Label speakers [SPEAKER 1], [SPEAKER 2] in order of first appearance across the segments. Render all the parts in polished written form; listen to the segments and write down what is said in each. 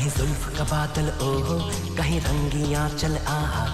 [SPEAKER 1] कहीं जुल्फ का बादल ओहो, कहीं रंगियां चल आहा।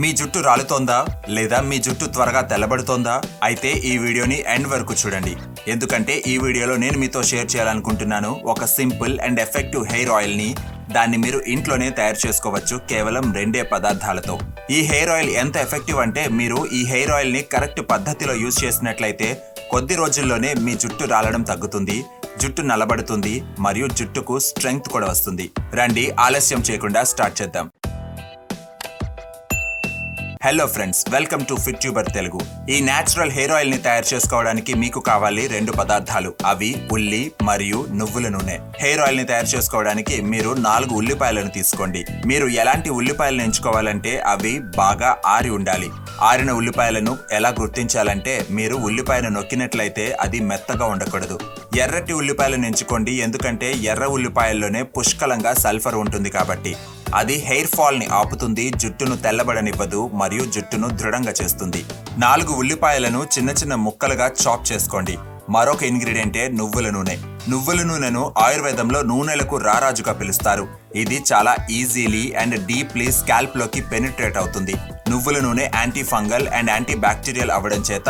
[SPEAKER 2] మీ జుట్టు రాలుతోందా లేదా మీ జుట్టు త్వరగా తెల్లబడుతోందా? అయితే ఈ వీడియోని ఎండ్ వరకు చూడండి, ఎందుకంటే ఈ వీడియోలో నేను మీతో షేర్ చేయాలనుకుంటున్నాను ఒక simple and effective hair oil ని. దాన్ని మీరు ఇంట్లోనే తయారు చేసుకోవచ్చు కేవలం 2 పదార్థాలతో. ఈ హెయిర్ ఆయిల్ ఎంత ఎఫెక్టివ్ అంటే మీరు ఈ హెయిర్ ఆయిల్ ని కరెక్ట్ పద్ధతిలో యూజ్ చేసినట్లయితే కొద్ది రోజుల్లోనే మీ జుట్టు రాలడం తగ్గుతుంది, జుట్టు నల్లబడుతుంది మరియు జుట్టుకు స్ట్రెంగ్త్ కూడా వస్తుంది. రండి ఆలస్యం చేయకుండా స్టార్ట్ చేద్దాం. Hello friends, welcome to fit tuber Telugu. ఈ న్యాచురల్ హెయిర్ ఆయిల్ ని తయారు చేసుకోవడానికి మీకు కావాలి 2 పదార్థాలు, అవి ఉల్లి మరియు నువ్వుల నూనె. హెయిర్ ఆయిల్ ని తయారు చేసుకోవడానికి మీరు 4 ఉల్లిపాయలను తీసుకోండి. మీరు ఎలాంటి ఉల్లిపాయలను ఎంచుకోవాలంటే అవి బాగా ఆరి ఉండాలి. ఆరిన ఉల్లిపాయలను ఎలా గుర్తించాలంటే మీరు ఉల్లిపాయను నొక్కినట్లయితే అది మెత్తగా ఉండకూడదు. ఎర్రటి ఉల్లిపాయలను ఎంచుకోండి, ఎందుకంటే ఎర్ర ఉల్లిపాయల్లోనే పుష్కలంగా సల్ఫర్ ఉంటుంది కాబట్టి. అది హెయిర్ ఫాల్ ని ఆపుతుంది, జుట్టును తెల్లబడనివ్వదు మరియు జుట్టును దృఢంగా చేస్తుంది. 4 ఉల్లిపాయలను చిన్న చిన్న ముక్కలుగా చాప్ చేసుకోండి. మరొక ఇంగ్రీడియంటే నువ్వుల నూనె. నువ్వుల నూనెను ఆయుర్వేదంలో నూనెలకు రారాజుగా పిలుస్తారు. ఇది చాలా ఈజీలీ అండ్ డీప్లీ స్కాల్ప్ లోకి పెనిట్రేట్ అవుతుంది. నువ్వుల నూనె anti fungal and anti bacterial అవ్వడం చేత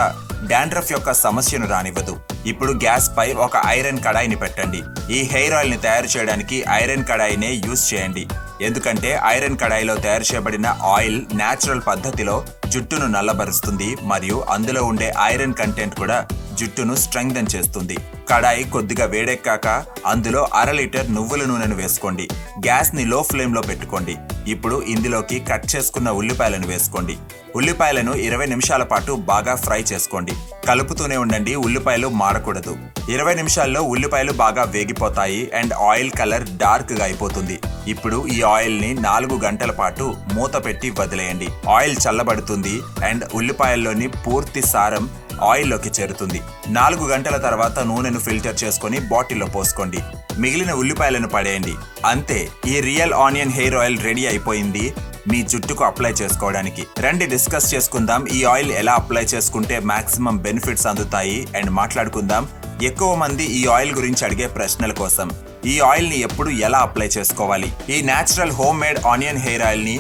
[SPEAKER 2] డాండ్రఫ్ యొక్క సమస్యను రానివ్వదు. ఇప్పుడు గ్యాస్ పై ఒక ఐరన్ కడాయిని పెట్టండి. ఈ హెయిర్ ఆయిల్ ని తయారు చేయడానికి ఐరన్ కడాయినే యూజ్ చేయండి, ఎందుకంటే ఐరన్ కడాయిలో తయారు చేయబడిన ఆయిల్ న్యాచురల్ పద్ధతిలో జుట్టును నల్లబరుస్తుంది మరియు అందులో ఉండే ఐరన్ కంటెంట్ కూడా జుట్టును స్ట్రెంగ్థెన్ చేస్తుంది. కడాయి కొద్దిగా వేడెక్కాక అందులో 1/2 లీటర్ నువ్వుల నూనెను వేసుకోండి. గ్యాస్ ని లో ఫ్లేమ్ లో పెట్టుకోండి. ఇప్పుడు ఇందులోకి కట్ చేసుకున్న ఉల్లిపాయలను వేసుకోండి. ఉల్లిపాయలను 20 నిమిషాల పాటు బాగా ఫ్రై చేసుకోండి. కలుపుతూనే ఉండండి, ఉల్లిపాయలు మాడకూడదు. 20 నిమిషాల్లో ఉల్లిపాయలు బాగా వేగిపోతాయి అండ్ ఆయిల్ కలర్ డార్క్ గా అయిపోతుంది. ఇప్పుడు ఈ ఆయిల్ ని 4 గంటల పాటు మూత పెట్టి వదిలేయండి. ఆయిల్ చల్లబడుతుంది అండ్ ఉల్లిపాయల్లోని పూర్తి సారం ఆయిల్లోకి చేరుతుంది. 4 గంటల తర్వాత నూనెను ఫిల్టర్ చేసుకొని బాటిల్లో పోసుకోండి. మిగిలిన ఉల్లిపాయలను పడేయండి. అంతే, ఈ real onion hair oil ready అయిపోయింది మీ జుట్టుకు అప్లై చేసుకోవడానికి. రండి డిస్కస్ చేసుకుందాం ఈ ఆయిల్ ఎలా అప్లై చేసుకుంటే మాక్సిమం బెనిఫిట్స్ అందుతాయి అండ్ మాట్లాడుకుందాం ఎక్కువ మంది ఈ ఆయిల్ గురించి అడిగే ప్రశ్నల కోసం. ఈ ఆయిల్ ని ఎప్పుడు ఎలా అప్లై చేసుకోవాలి? ఈ natural home made onion hair oil ని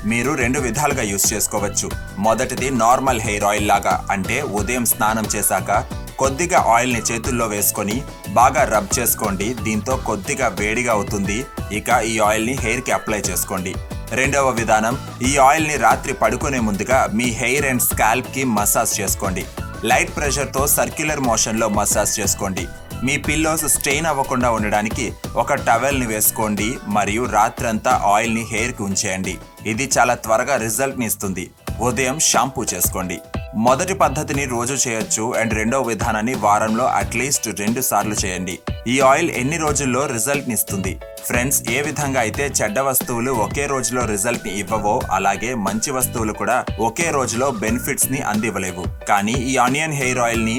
[SPEAKER 2] మీరు 2 విధాలుగా యూజ్ చేసుకోవచ్చు. మొదటిది నార్మల్ హెయిర్ ఆయిల్ లాగా, అంటే ఉదయం స్నానం చేశాక కొద్దిగా ఆయిల్ ని చేతుల్లో వేసుకొని బాగా రబ్ చేసుకోండి. దీంతో కొద్దిగా వేడిగా అవుతుంది. ఇక ఈ ఆయిల్ ని హెయిర్ కి అప్లై చేసుకోండి. రెండవ విధానం, ఈ ఆయిల్ ని రాత్రి పడుకునే ముందుగా మీ హెయిర్ అండ్ స్కాల్ప్ కి మసాజ్ చేసుకోండి. లైట్ ప్రెషర్ తో సర్క్యులర్ మోషన్ లో మసాజ్ చేసుకోండి. మీ పిల్లోస్ స్ట్రెయిన్ అవ్వకుండా ఉండడానికి ఒక టవెల్ ని వేసుకోండి మరియు రాత్రంతా ఆయిల్ ని హెయిర్ కి ఉంచేయండి. ఇది చాలా త్వరగా రిజల్ట్ ని ఇస్తుంది. ఉదయం షాంపూ చేసుకోండి. మొదటి పద్ధతిని రోజు చేయొచ్చు అండ్ రెండవ విధానాన్ని వారంలో అట్లీస్ట్ 2 సార్లు చేయండి. ఈ ఆయిల్ ఎన్ని రోజుల్లో రిజల్ట్ ని ఇస్తుంది? ఫ్రెండ్స్, ఏ విధంగా అయితే చెడ్డ వస్తువులు ఒకే రోజులో రిజల్ట్ ని ఇవ్వవో, అలాగే మంచి వస్తువులు కూడా ఒకే రోజులో బెనిఫిట్స్ ని అందివ్వలేవు. కానీ ఈ ఆనియన్ హెయిర్ ఆయిల్ ని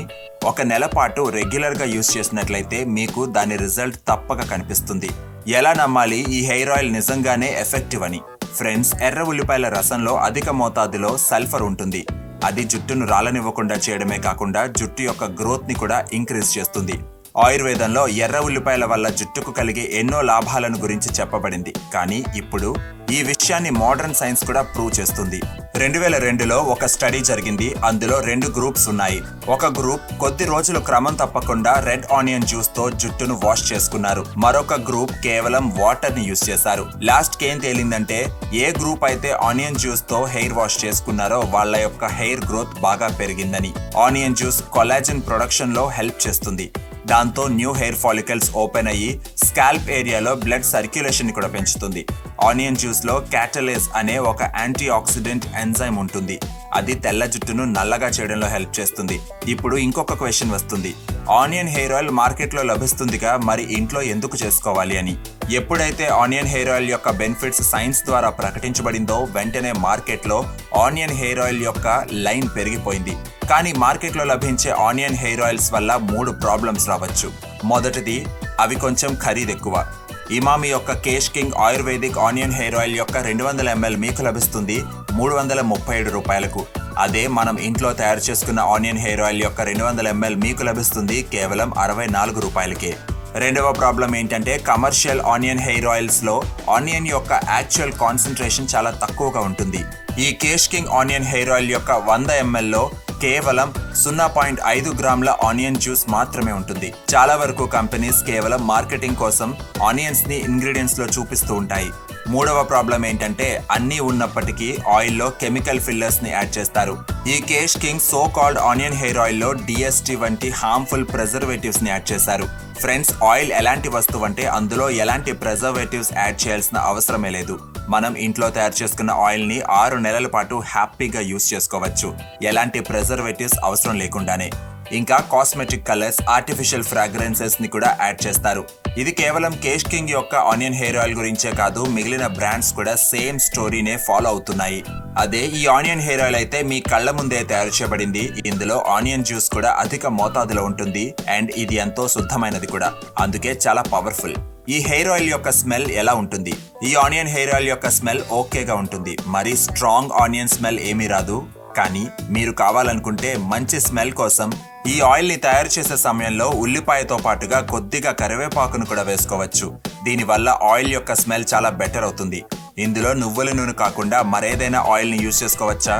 [SPEAKER 2] 1 నెల పాటు రెగ్యులర్ గా యూజ్ చేసినట్లయితే మీకు దాని రిజల్ట్ తప్పక కనిపిస్తుంది. ఎలా నమ్మాలి ఈ హెయిర్ ఆయిల్ నిజంగానే ఎఫెక్టివ్ అని? ఫ్రెండ్స్, ఎర్ర ఉల్లిపాయల రసంలో అధిక మోతాదులో సల్ఫర్ ఉంటుంది. అది జుట్టును రాలనివ్వకుండా చేయడమే కాకుండా జుట్టు యొక్క గ్రోత్ ని కూడా ఇంక్రీజ్ చేస్తుంది. ఆయుర్వేదంలో ఎర్ర ఉల్లిపాయల వల్ల జుట్టుకు కలిగే ఎన్నో లాభాలను గురించి చెప్పబడింది. కానీ ఇప్పుడు ఈ విషయాన్ని మోడర్న్ సైన్స్ కూడా ప్రూవ్ చేస్తుంది. 2002లో ఒక స్టడీ జరిగింది. అందులో 2 గ్రూప్స్ ఉన్నాయి. ఒక గ్రూప్ కొద్ది రోజులు క్రమం తప్పకుండా రెడ్ ఆనియన్ జ్యూస్ తో జుట్టును వాష్ చేసుకున్నారు. మరొక గ్రూప్ కేవలం వాటర్ ని యూజ్ చేశారు. లాస్ట్ కి ఏం తేలిందంటే, ఏ గ్రూప్ అయితే ఆనియన్ జ్యూస్ తో హెయిర్ వాష్ చేసుకున్నారో వాళ్ళ యొక్క హెయిర్ గ్రోత్ బాగా పెరిగిందని. ఆనియన్ జ్యూస్ కొలాజన్ ప్రొడక్షన్ లో హెల్ప్ చేస్తుంది. దాంతో న్యూ హెయిర్ ఫాలికల్స్ ఓపెన్ అయ్యి స్కాల్ప్ ఏరియాలో బ్లడ్ సర్క్యులేషన్ ని కూడా పెంచుతుంది. ఆనియన్ జ్యూస్ లో క్యాటలేజ్ అనే ఒక యాంటీ ఆక్సిడెంట్ ఎంజైమ్ ఉంటుంది. అది తెల్ల జుట్టును నల్లగా చేయడంలో హెల్ప్ చేస్తుంది. ఇప్పుడు ఇంకొక క్వశ్చన్ వస్తుంది, ఆనియన్ హెయిర్ ఆయిల్ మార్కెట్లో లభిస్తుందిగా, మరి ఇంట్లో ఎందుకు చేసుకోవాలి అని. ఎప్పుడైతే ఆనియన్ హెయిర్ ఆయిల్ యొక్క బెనిఫిట్స్ సైన్స్ ద్వారా ప్రకటించబడిందో వెంటనే మార్కెట్లో ఆనియన్ హెయిర్ ఆయిల్ యొక్క లైన్ పెరిగిపోయింది. కానీ మార్కెట్లో లభించే ఆనియన్ హెయిర్ ఆయిల్స్ వల్ల 3 ప్రాబ్లమ్స్ రావచ్చు. మొదటిది, అవి కొంచెం ఖరీదెక్కువ. ఇమామి యొక్క cash king ayurvedic onion hair oil యొక్క 200 ml మీకు లభిస్తుంది 337 రూపాయలకు. అదే మనం ఇంట్లో తయారు చేసుకున్న ఆనియన్ హెయిర్ ఆయిల్ యొక్క 200 ml మీకు లభిస్తుంది కేవలం 64 రూపాయలకే. రెండవ ప్రాబ్లం ఏంటంటే కమర్షియల్ ఆనియన్ హెయిర్ ఆయిల్స్ లో ఆనియన్ యొక్క యాక్చువల్ కాన్సన్ట్రేషన్ చాలా తక్కువగా ఉంటుంది. ఈ cash king onion hair oil యొక్క 100 ml లో కేవలం 0.5 గ్రాముల ఆనియన్ జ్యూస్ మాత్రమే ఉంటుంది. చాలా వరకు కంపెనీస్ కేవలం మార్కెటింగ్ కోసం ఆనియన్స్ ని ఇంగ్రీడియంట్స్ లో చూపిస్తూ ఉంటాయి. మూడవ ప్రాబ్లం ఏంటంటే అన్నీ ఉన్నప్పటికీ ఆయిల్లో కెమికల్ ఫిల్లర్స్ ని యాడ్ చేస్తారు. ఈ cash king so called onion hair oil లో DST వంటి హార్మ్ఫుల్ ప్రిజర్వేటివ్స్ ని యాడ్ చేశారు. ఫ్రెండ్స్, ఆయిల్ ఎలాంటి వస్తువు అంటే అందులో ఎలాంటి ప్రిజర్వేటివ్స్ యాడ్ చేయాల్సిన అవసరమే లేదు. మనం ఇంట్లో తయారు చేసుకున్న ఆయిల్ ని 6 నెలల పాటు హ్యాపీగా యూస్ చేసుకోవచ్చు, ఎలాంటి ప్రిజర్వేటివ్స్ అవసరం లేకుండానే. ఇంకా కాస్మెటిక్ కలర్స్, ఆర్టిఫిషియల్ ఫ్రాగ్రెన్సెస్ ని కూడా యాడ్ చేస్తారు. ఇది కేవలం కేష్ కింగ్ యొక్క ఆనియన్ హెయిర్ ఆయిల్ గురించే కాదు, మిగిలిన బ్రాండ్స్ కూడా సేమ్ స్టోరీనే ఫాలో అవుతున్నాయి. అదే ఈ ఆనియన్ హెయిర్ ఆయిల్ అయితే మీ కళ్ళ ముందే తయారు చేయబడింది. ఇందులో ఆనియన్ జ్యూస్ కూడా అధిక మోతాదులో ఉంటుంది అండ్ ఇది ఎంతో శుద్ధమైనది కూడా, అందుకే చాలా పవర్ఫుల్. ఈ హెయిర్ ఆయిల్ యొక్క స్మెల్ ఎలా ఉంటుంది? ఈ ఆనియన్ హెయిర్ ఆయిల్ యొక్క స్మెల్ ఓకేగా ఉంటుంది, మరి స్ట్రాంగ్ ఆనియన్ స్మెల్ ఏమీ రాదు. కానీ మీరు కావాలనుకుంటే మంచి స్మెల్ కోసం ఈ ఆయిల్ ని తయారు చేసే సమయంలో ఉల్లిపాయతో పాటుగా కొద్దిగా కరివేపాకును కూడా వేసుకోవచ్చు. దీనివల్ల ఆయిల్ యొక్క స్మెల్ చాలా బెటర్ అవుతుంది. ఇందులో నువ్వుల నూనె కాకుండా మరేదైనా ఆయిల్ ని యూజ్ చేసుకోవచ్చా?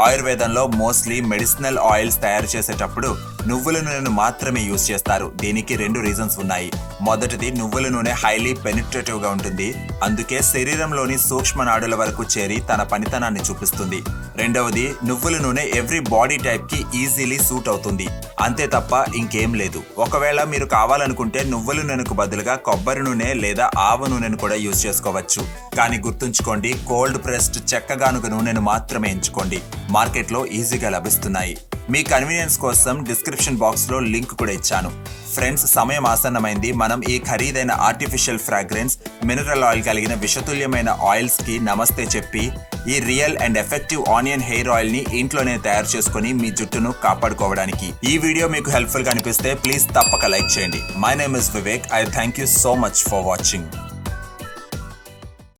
[SPEAKER 2] ఆయుర్వేదంలో మోస్ట్లీ మెడిసినల్ ఆయిల్స్ తయారు చేసేటప్పుడు నువ్వుల నూనెను మాత్రమే యూజ్ చేస్తారు. దీనికి 2 రీజన్స్ ఉన్నాయి. మొదటిది, నువ్వుల నూనె హైలీ పెనిట్రేటివ్ గా ఉంటుంది, అందుకే శరీరంలోని సూక్ష్మ నాడుల వరకు చేరి తన పనితనాన్ని చూపిస్తుంది. రెండవది, నువ్వుల నూనె ఎవ్రీ బాడీ టైప్ కి ఈజీలీ సూట్ అవుతుంది, అంతే తప్ప ఇంకేం లేదు. ఒకవేళ మీరు కావాలనుకుంటే నువ్వుల నూనెకు బదులుగా కొబ్బరి నూనె లేదా ఆవ నూనెను కూడా యూజ్ చేసుకోవచ్చు. కానీ గుర్తుంచుకోండి, కోల్డ్ ప్రెస్డ్ చెక్కగానుగ నూనెను మాత్రమే ఎంచుకోండి. మార్కెట్లో ఈజీగా లభిస్తున్నాయి. మీ కన్వీనియన్స్ కోసం డిస్క్రిప్షన్ బాక్స్ లో లింక్ కూడా ఇచ్చాను. ఫ్రెండ్స్, సమయం ఆసన్నమైంది. మనం ఈ ఖరీదైన ఆర్టిఫిషియల్ ఫ్రాగ్రెన్స్, మినరల్ ఆయిల్ కలిగిన విషతుల్యమైన ఆయిల్స్ కి నమస్తే చెప్పి ఈ real and effective onion hair oil ని ఇంట్లోనే తయారు చేసుకుని మీ జుట్టును కాపాడుకోవడానికి. ఈ వీడియో మీకు హెల్ప్ఫుల్ గా అనిపిస్తే ప్లీజ్ తప్పక లైక్ చేయండి. My name is Vivek. I thank you so much for watching.